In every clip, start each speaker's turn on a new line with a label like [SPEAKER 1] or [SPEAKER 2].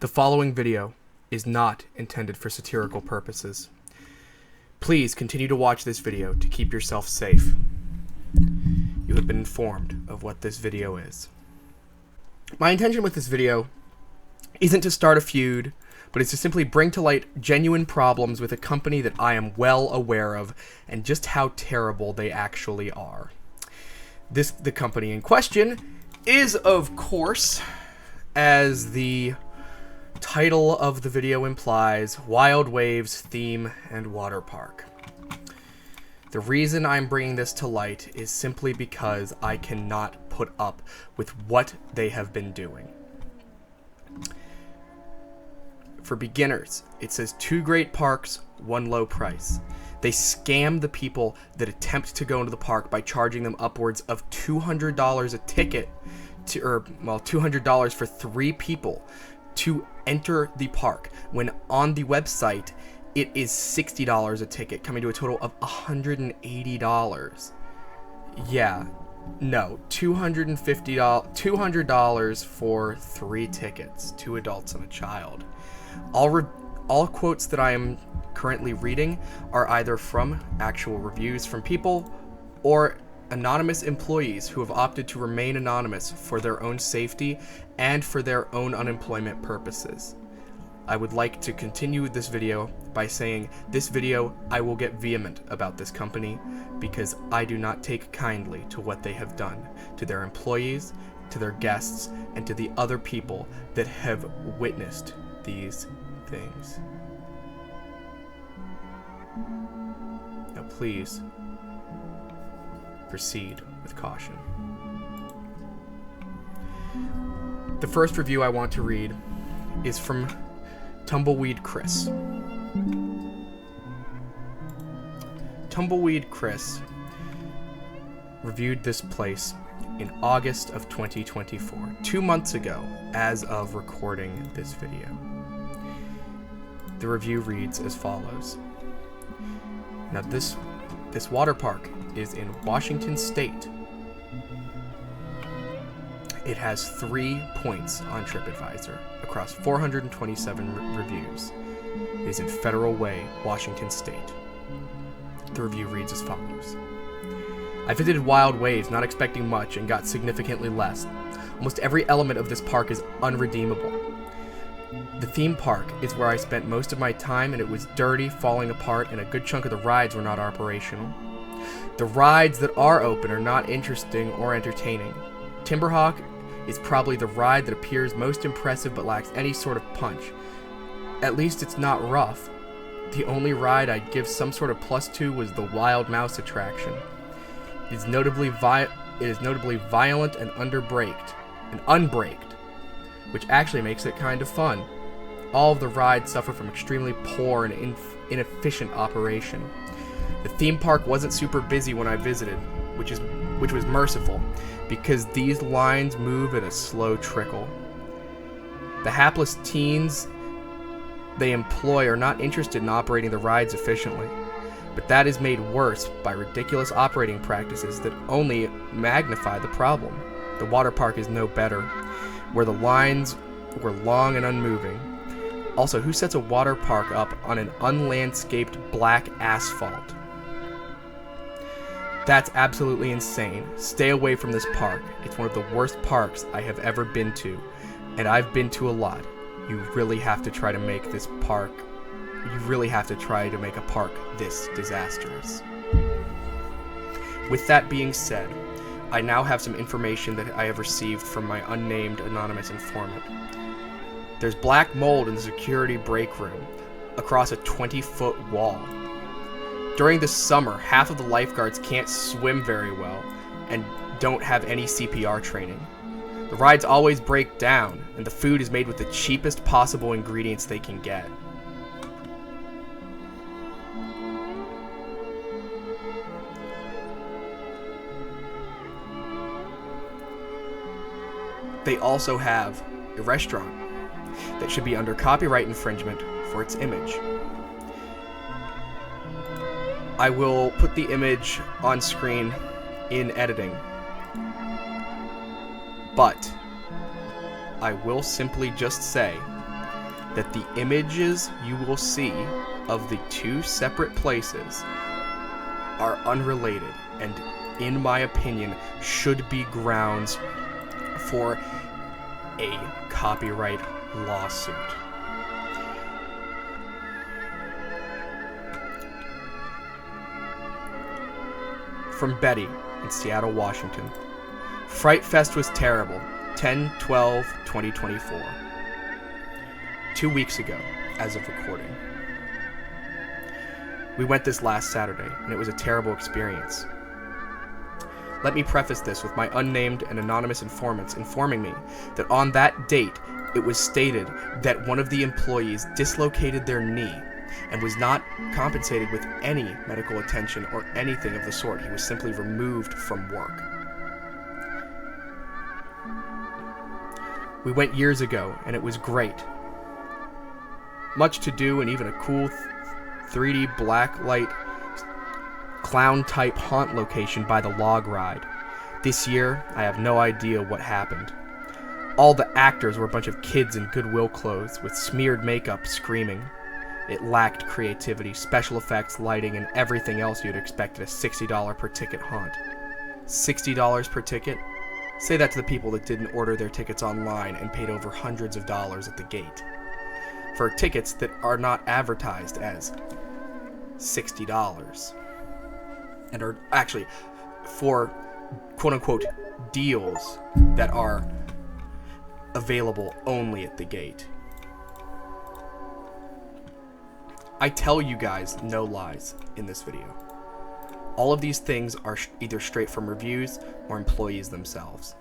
[SPEAKER 1] The following video is not intended for satirical purposes. Please continue to watch this video to keep yourself safe. You have been informed of what this video is. My intention with this video isn't to start a feud, but it's to simply bring to light genuine problems with a company that I am well aware of and just how terrible they actually are. The company in question is, of course, as the title of the video implies, Wild Waves Theme and Water Park. The reason I'm bringing this to light is simply because I cannot put up with what they have been doing. For beginners, it says 2 great parks, 1 low price. They scam the people that attempt to go into the park by charging them upwards of $200 a ticket, $200 for 3 people to enter the park, when on the website it is $60 a ticket, coming to a total of $180. Yeah, no, $200 for 3 tickets, 2 adults and a child. All quotes that I am currently reading are either from actual reviews from people or anonymous employees who have opted to remain anonymous for their own safety and for their own unemployment purposes. I would like to continue this video by saying this video I will get vehement about this company because I do not take kindly to what they have done to their employees, to their guests, and to the other people that have witnessed these things. Now please proceed with caution. The first review I want to read is from Tumbleweed Chris. Tumbleweed Chris reviewed this place in August of 2024, 2 months ago, as of recording this video. The review reads as follows. Now this water park is in Washington State. It has 3 points on TripAdvisor across 427 reviews. It is in Federal Way, Washington State. The review reads as follows. I visited Wild Waves not expecting much and got significantly less. Almost every element of this park is unredeemable. The theme park is where I spent most of my time, and it was dirty, falling apart, and a good chunk of the rides were not operational. The rides that are open are not interesting or entertaining. Timberhawk is probably the ride that appears most impressive but lacks any sort of punch. At least it's not rough. The only ride I'd give some sort of plus to was the Wild Mouse attraction. It is notably violent and unbraked, which actually makes it kind of fun. All of the rides suffer from extremely poor and inefficient operation. The theme park wasn't super busy when I visited, which was merciful, because these lines move at a slow trickle. The hapless teens they employ are not interested in operating the rides efficiently, but that is made worse by ridiculous operating practices that only magnify the problem. The water park is no better, where the lines were long and unmoving. Also, who sets a water park up on an unlandscaped black asphalt? That's absolutely insane. Stay away from this park. It's one of the worst parks I have ever been to, and I've been to a lot. You really have to try to make a park this disastrous. With that being said, I now have some information that I have received from my unnamed anonymous informant. There's black mold in the security break room across a 20-foot wall. During the summer, half of the lifeguards can't swim very well and don't have any CPR training. The rides always break down, and the food is made with the cheapest possible ingredients they can get. They also have a restaurant that should be under copyright infringement for its image. I will put the image on screen in editing. But I will simply just say that the images you will see of the two separate places are unrelated and, in my opinion, should be grounds for a copyright lawsuit. From Betty in Seattle, Washington. Fright Fest was terrible. 10/12/2024. 2 weeks ago, as of recording. We went this last Saturday, and it was a terrible experience. Let me preface this with my unnamed and anonymous informants informing me that on that date, it was stated that one of the employees dislocated their knee and was not compensated with any medical attention or anything of the sort. He was simply removed from work. We went years ago, and it was great. Much to do, and even a cool 3D blacklight clown-type haunt location by the log ride. This year, I have no idea what happened. All the actors were a bunch of kids in Goodwill clothes with smeared makeup screaming. It lacked creativity, special effects, lighting, and everything else you'd expect at a $60 per ticket haunt. $60 per ticket? Say that to the people that didn't order their tickets online and paid over hundreds of dollars at the gate for tickets that are not advertised as $60 and are actually for quote-unquote deals that are available only at the gate. I tell you guys no lies in this video. All of these things are either straight from reviews or employees themselves,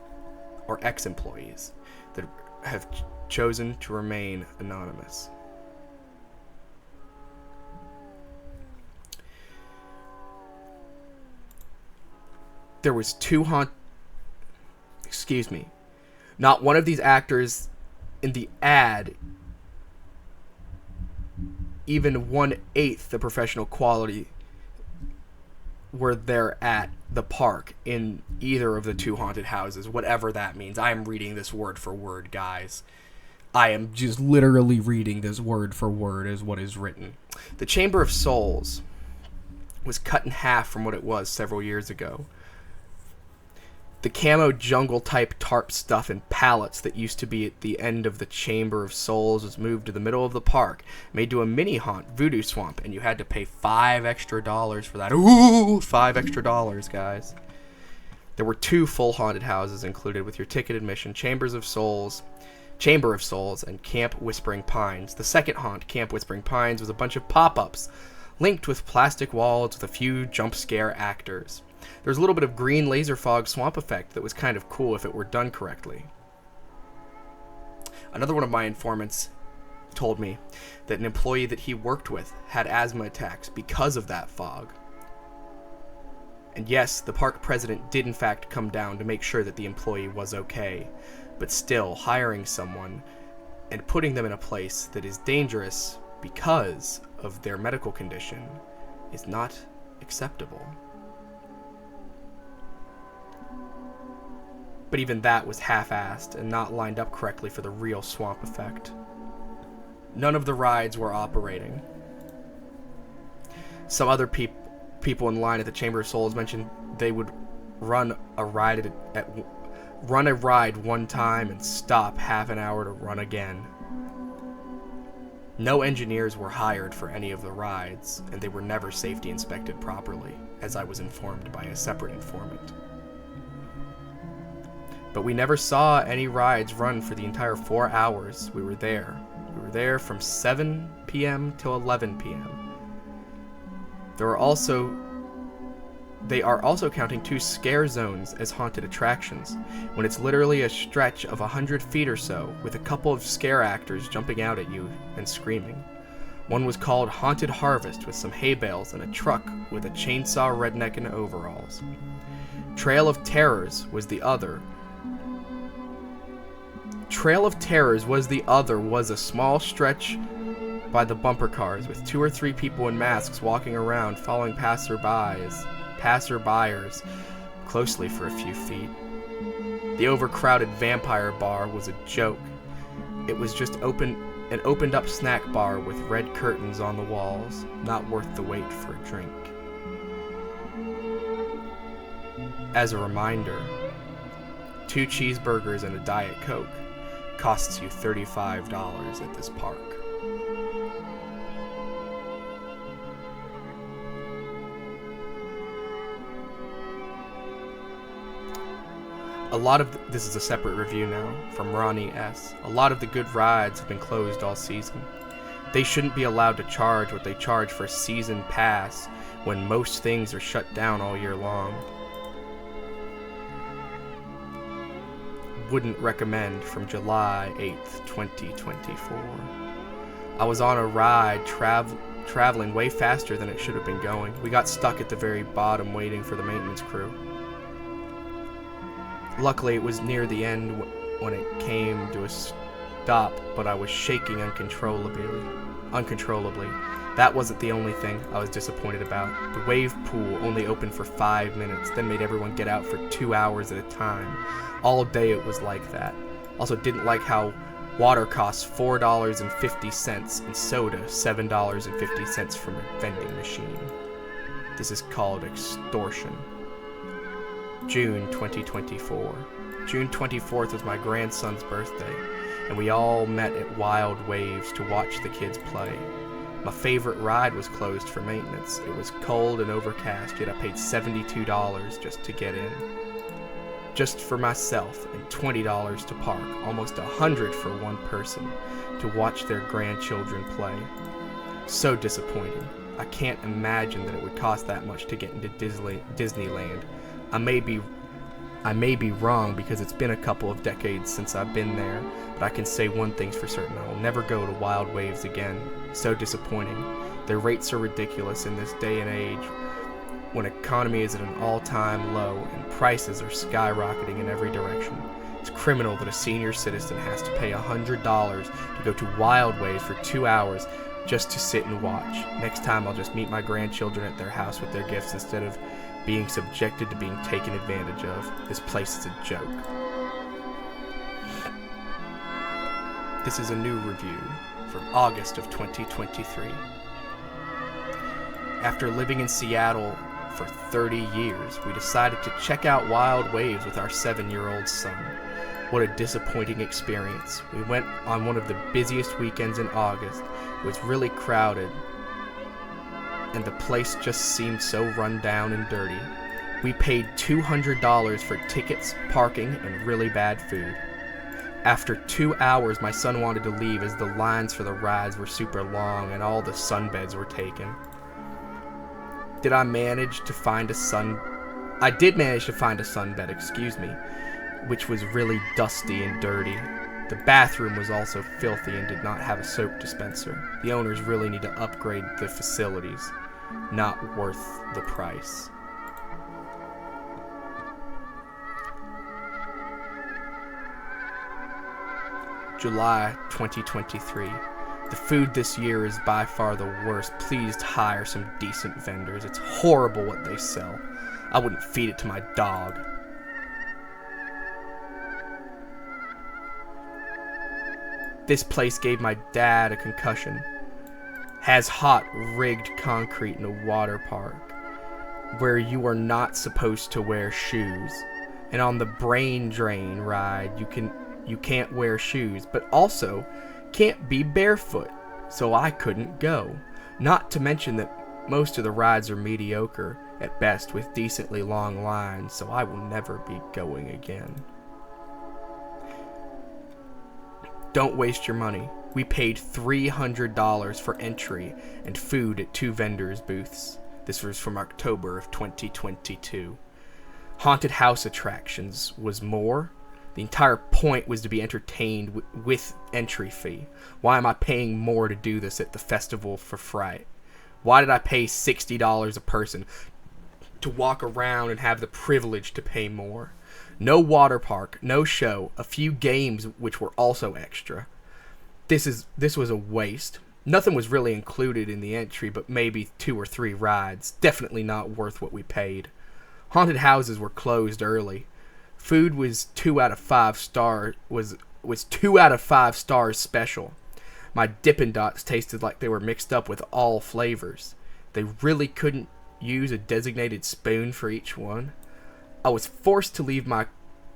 [SPEAKER 1] or ex-employees that have chosen to remain anonymous. There was not one of these actors in the ad even 1/8 the professional quality were there at the park in either of the two haunted houses, whatever that means. I am reading this word for word, guys. I am just literally reading this word for word as what is written. The Chamber of Souls was cut in half from what it was several years ago. The camo jungle type tarp stuff and pallets that used to be at the end of the Chamber of Souls was moved to the middle of the park, made to a mini haunt, Voodoo Swamp, and you had to pay $5 extra for that. Ooh, $5 extra, guys. There were 2 full haunted houses included with your ticket admission, Chamber of Souls, and Camp Whispering Pines. The second haunt, Camp Whispering Pines, was a bunch of pop-ups, linked with plastic walls with a few jump scare actors. There was a little bit of green laser fog swamp effect that was kind of cool if it were done correctly. Another one of my informants told me that an employee that he worked with had asthma attacks because of that fog. And yes, the park president did in fact come down to make sure that the employee was okay, but still, hiring someone and putting them in a place that is dangerous because of their medical condition is not acceptable. But even that was half-assed and not lined up correctly for the real swamp effect. None of the rides were operating. Some other people in line at the Chamber of Souls mentioned they would run a ride one time and stop half an hour to run again. No engineers were hired for any of the rides, and they were never safety inspected properly, as I was informed by a separate informant. But we never saw any rides run for the entire 4 hours we were there. We were there from 7 p.m. till 11 p.m. They are also counting 2 scare zones as haunted attractions, when it's literally a stretch of 100 feet or so, with a couple of scare actors jumping out at you and screaming. One was called Haunted Harvest, with some hay bales and a truck with a chainsaw redneck in overalls. Trail of Terrors was the other. Was a small stretch by the bumper cars with 2 or 3 people in masks walking around following passerbyers closely for a few feet. The overcrowded vampire bar was a joke. It was just open An opened up snack bar with red curtains on the walls, not worth the wait for a drink. As a reminder, 2 cheeseburgers and a Diet Coke costs you $35 at this park. This is a separate review now from Ronnie S. A lot of the good rides have been closed all season. They shouldn't be allowed to charge what they charge for a season pass when most things are shut down all year long. Wouldn't recommend from July 8th, 2024. I was on a ride traveling way faster than it should have been going. We got stuck at the very bottom waiting for the maintenance crew. Luckily, it was near the end when it came to a stop, but I was shaking uncontrollably. That wasn't the only thing I was disappointed about. The wave pool only opened for 5 minutes, then made everyone get out for 2 hours at a time. All day it was like that. Also didn't like how water costs $4.50 and soda $7.50 from a vending machine. This is called extortion. June 2024. June 24th was my grandson's birthday, and we all met at Wild Waves to watch the kids play. My favorite ride was closed for maintenance. It was cold and overcast, yet I paid $72 just to get in. Just for myself, and $20 to park, almost $100 for one person, to watch their grandchildren play. So disappointing. I can't imagine that it would cost that much to get into Disneyland. I may be wrong because it's been a couple of decades since I've been there, but I can say one thing's for certain: I will never go to Wild Waves again. So disappointing. Their rates are ridiculous in this day and age, when economy is at an all-time low and prices are skyrocketing in every direction. It's criminal that a senior citizen has to pay $100 to go to Wild Waves for 2 hours just to sit and watch. Next time I'll just meet my grandchildren at their house with their gifts instead of being subjected to being taken advantage of. This place is a joke. This is a new review from August of 2023. After living in Seattle for 30 years, we decided to check out Wild Waves with our 7-year-old son. What a disappointing experience. We went on one of the busiest weekends in August. It was really crowded, and the place just seemed so run down and dirty. We paid $200 for tickets, parking, and really bad food. After 2 hours, my son wanted to leave as the lines for the rides were super long and all the sunbeds were taken. I did manage to find a sunbed, which was really dusty and dirty. The bathroom was also filthy and did not have a soap dispenser. The owners really need to upgrade the facilities. Not worth the price. July 2023. The food this year is by far the worst. Please hire some decent vendors. It's horrible what they sell. I wouldn't feed it to my dog. This place gave my dad a concussion. Has hot, rigged concrete in a water park where you are not supposed to wear shoes. And on the brain drain ride, you can't wear shoes, but also can't be barefoot, so I couldn't go. Not to mention that most of the rides are mediocre at best with decently long lines, so I will never be going again. Don't waste your money. We paid $300 for entry and food at 2 vendors' booths. This was from October of 2022. Haunted house attractions was more. The entire point was to be entertained with entry fee. Why am I paying more to do this at the festival for fright? Why did I pay $60 a person to walk around and have the privilege to pay more? No water park, no show, a few games which were also extra. This was a waste. Nothing was really included in the entry but maybe 2 or 3 rides. Definitely not worth what we paid. Haunted houses were closed early. Food was 2 out of 5 stars special. My Dippin' Dots tasted like they were mixed up with all flavors. They really couldn't use a designated spoon for each one. I was forced to leave my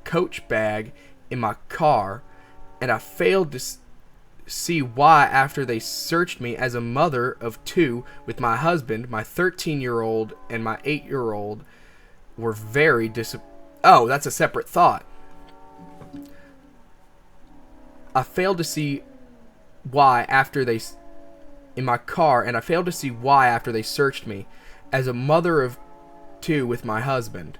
[SPEAKER 1] Coach bag in my car, and I failed to see why after they searched me as a mother of two with my husband, my 13-year-old and my 8-year-old were very Oh, that's a separate thought. I failed to see why after they in my car, and I failed to see why after they searched me as a mother of two with my husband.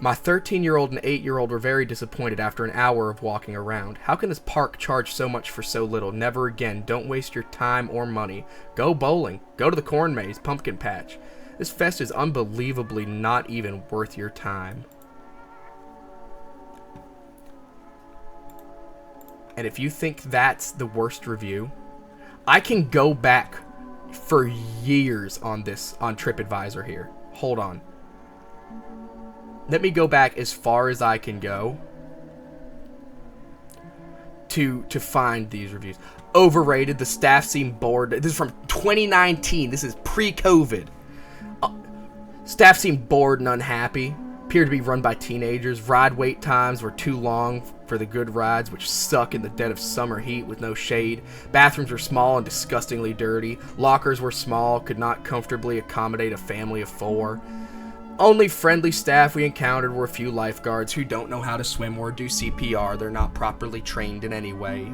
[SPEAKER 1] My 13-year-old and 8-year-old were very disappointed after an hour of walking around. How can this park charge so much for so little? Never again. Don't waste your time or money. Go bowling. Go to the corn maze, pumpkin patch. This fest is unbelievably not even worth your time. And if you think that's the worst review, I can go back for years on this, on TripAdvisor here. Hold on. Let me go back as far as I can go to find these reviews. Overrated. The staff seemed bored. This is from 2019. This is pre-COVID. Staff seemed bored and unhappy. Appeared to be run by teenagers. Ride wait times were too long for the good rides, which suck in the dead of summer heat with no shade. Bathrooms were small and disgustingly dirty. Lockers were small, could not comfortably accommodate a family of 4. Only friendly staff we encountered were a few lifeguards who don't know how to swim or do CPR. They're not properly trained in any way.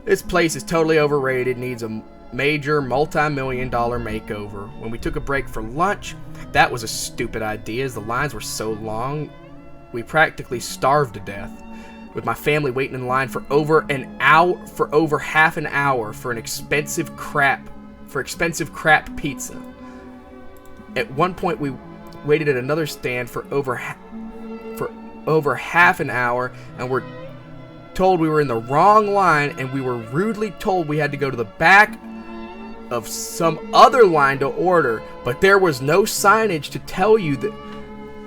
[SPEAKER 1] This place is totally overrated, needs a major multi-million-dollar makeover. When we took a break for lunch, that was a stupid idea as the lines were so long, we practically starved to death. With my family waiting in line for over half an hour for expensive crap pizza. At one point, we waited at another stand for over half an hour, and were told we were in the wrong line, and we were rudely told we had to go to the back of some other line to order. But there was no signage to tell you that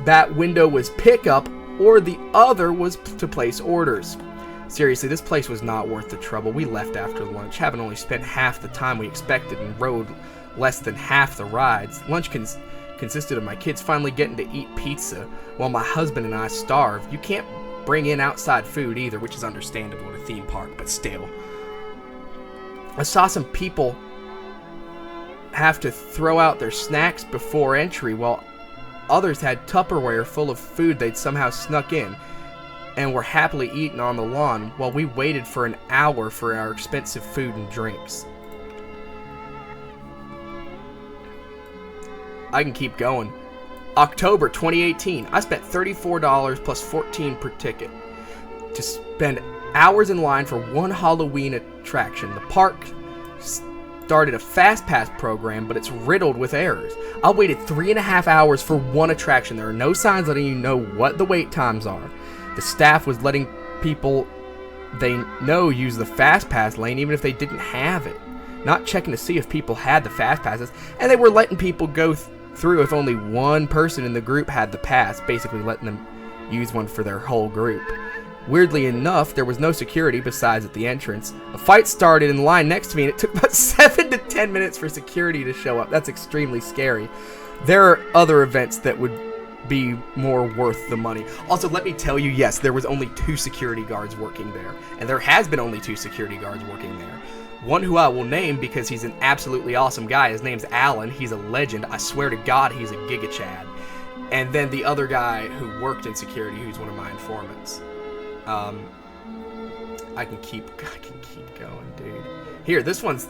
[SPEAKER 1] that window was pickup or the other was to place orders. Seriously, this place was not worth the trouble. We left after lunch, having only spent half the time we expected and rode less than half the rides. Lunch consisted of my kids finally getting to eat pizza while my husband and I starved. You can't bring in outside food either, which is understandable at a theme park, but still. I saw some people have to throw out their snacks before entry while others had Tupperware full of food they'd somehow snuck in and were happily eating on the lawn while we waited for an hour for our expensive food and drinks. I can keep going. October 2018. I spent $34 plus $14 per ticket to spend hours in line for one Halloween attraction. The park started a fast pass program, but it's riddled with errors. I waited 3.5 hours for one attraction. There are no signs letting you know what the wait times are. The staff was letting people they know use the fast pass lane even if they didn't have it. Not checking to see if people had the fast passes, and they were letting people go through if only one person in the group had the pass, basically letting them use one for their whole group. Weirdly enough, there was no security besides at the entrance. A fight started in the line next to me, and it took about 7 to 10 minutes for security to show up. That's extremely scary. There are other events that would be more worth the money. Also, let me tell you, yes, there was only 2 security guards working there, and there has been only 2 security guards working there. One who I will name because he's an absolutely awesome guy. His name's Alan. He's a legend. I swear to God, he's a Giga Chad. And then the other guy who worked in security, who's one of my informants. I can keep going, dude. Here, this one's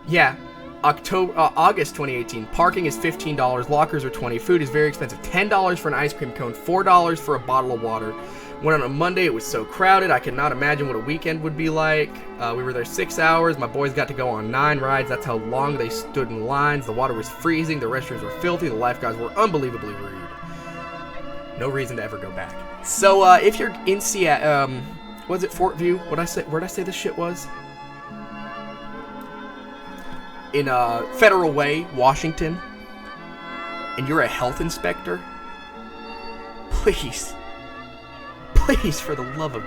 [SPEAKER 1] yeah. August 2018. Parking is $15. Lockers are $20. Food is very expensive. $10 for an ice cream cone. $4 for a bottle of water. Went on a Monday. It was so crowded. I could not imagine what a weekend would be like. We were there 6 hours. My boys got to go on 9 rides. That's how long they stood in lines. The water was freezing. The restrooms were filthy. The lifeguards were unbelievably rude. No reason to ever go back. So, if you're in Seattle, was it Fort View? Where'd I say this shit was? In, Federal Way, Washington, and you're a health inspector, please, for the love of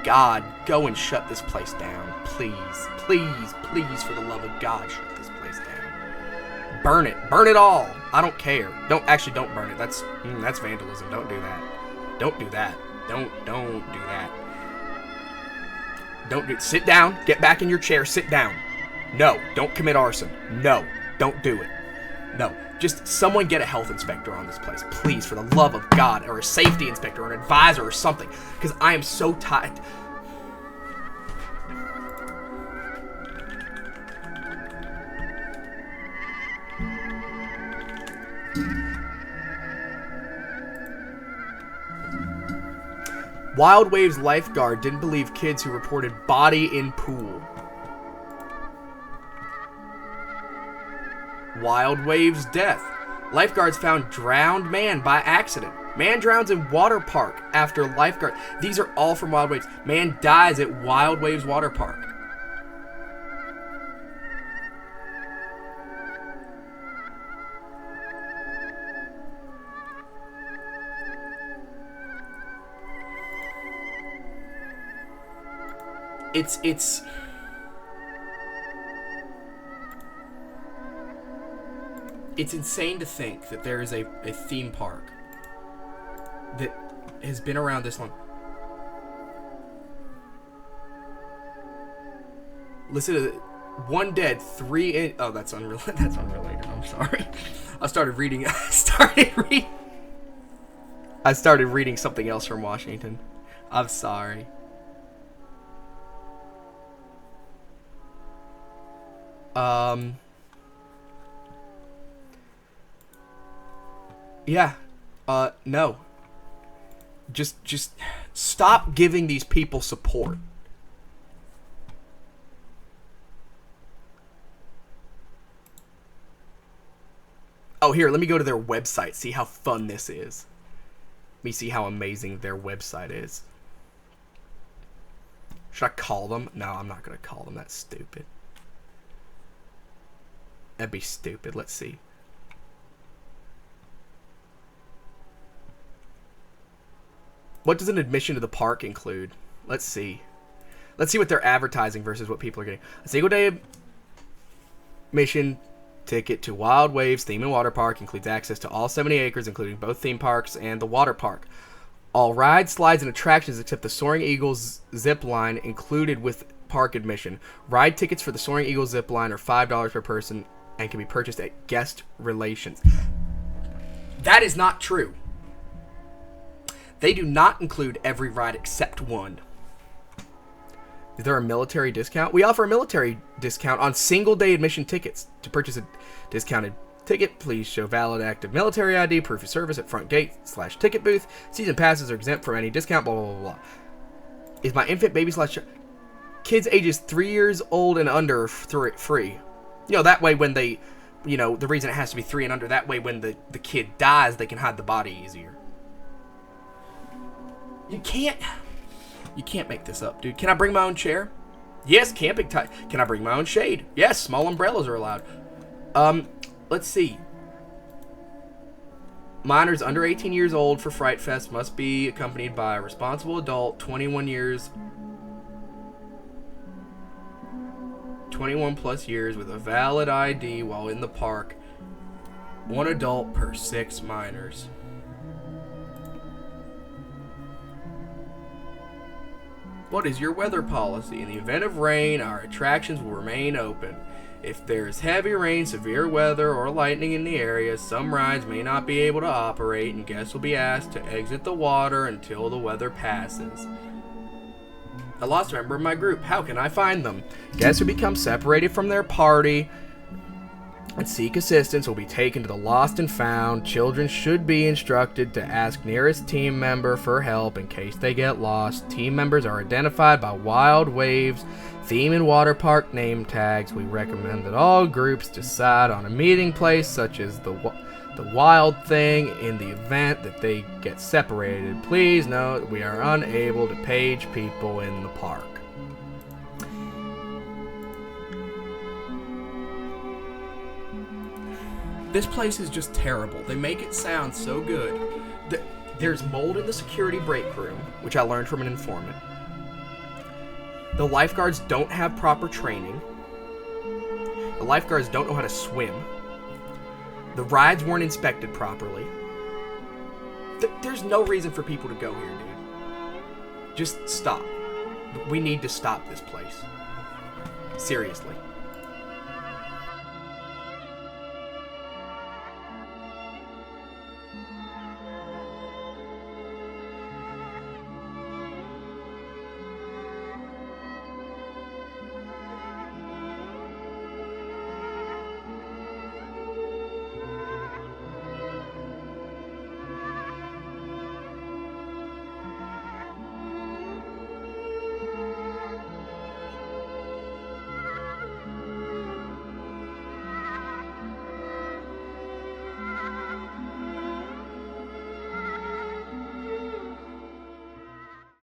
[SPEAKER 1] God, go and shut this place down. please, please, please, for the love of God, shut this place down. Burn it. Burn it all. I don't care. Don't burn it. That's vandalism. Don't do that. Don't do that. Don't do that. Sit down. Get back in your chair. Sit down. No, don't commit arson. No, don't do it. No, just someone get a health inspector on this place, please, for the love of God, or a safety inspector, or an advisor, or something, because I am so tired. Wild Waves lifeguard didn't believe kids who reported body in pool. Wild Waves death. Lifeguards found drowned man by accident. Man drowns in water park after lifeguard. These are all from Wild Waves. Man dies at Wild Waves water park. It's insane to think that there is a theme park that has been around this long. Listen to one dead, 3 in. Oh, that's unrelated. That's unrelated. I'm sorry. I started reading something else from Washington. I'm sorry. Yeah. No. Just stop giving these people support. Oh, here, let me go to their website, see how fun this is. Let me see how amazing their website is. Should I call them? No, I'm not going to call them. That's stupid. That'd be stupid. Let's see. What does an admission to the park include? Let's see. Let's see what they're advertising versus what people are getting. A single day admission ticket to Wild Waves Theme and Water Park includes access to all 70 acres, including both theme parks and the water park. All rides, slides, and attractions except the Soaring Eagles zip line included with park admission. Ride tickets for the Soaring Eagles zip line are $5 per person and can be purchased at guest relations. That is not true. They do not include every ride except one. Is there a military discount? We offer a military discount on single-day admission tickets. To purchase a discounted ticket, please show valid active military ID, proof of service at front gate/ticket booth. Season passes are exempt from any discount, blah, blah, blah, blah. Is my infant baby / kids ages 3 years old and under free? You know, that way when they, you know, the reason it has to be 3 and under, that way when the kid dies, they can hide the body easier. You can't make this up, dude. Can I bring my own chair? Yes, camping type. Can I bring my own shade? Yes, small umbrellas are allowed. Let's see. Minors under 18 years old for Fright Fest must be accompanied by a responsible adult, 21 plus years with a valid ID while in the park. 1 adult per 6 minors. What is your weather policy? In the event of rain, our attractions will remain open. If there is heavy rain, severe weather, or lightning in the area, some rides may not be able to operate, and guests will be asked to exit the water until the weather passes. I lost a member of my group. How can I find them? Guests who become separated from their party and seek assistance will be taken to the lost and found. Children should be instructed to ask nearest team member for help in case they get lost. Team members are identified by Wild Waves Theme and Water Park name tags. We recommend that all groups decide on a meeting place such as the Wild Thing in the event that they get separated. Please note we are unable to page people in the park. This place is just terrible. They make it sound so good. There's mold in the security break room, which I learned from an informant. The lifeguards don't have proper training. The lifeguards don't know how to swim. The rides weren't inspected properly. There's no reason for people to go here, dude. Just stop. We need to stop this place. Seriously.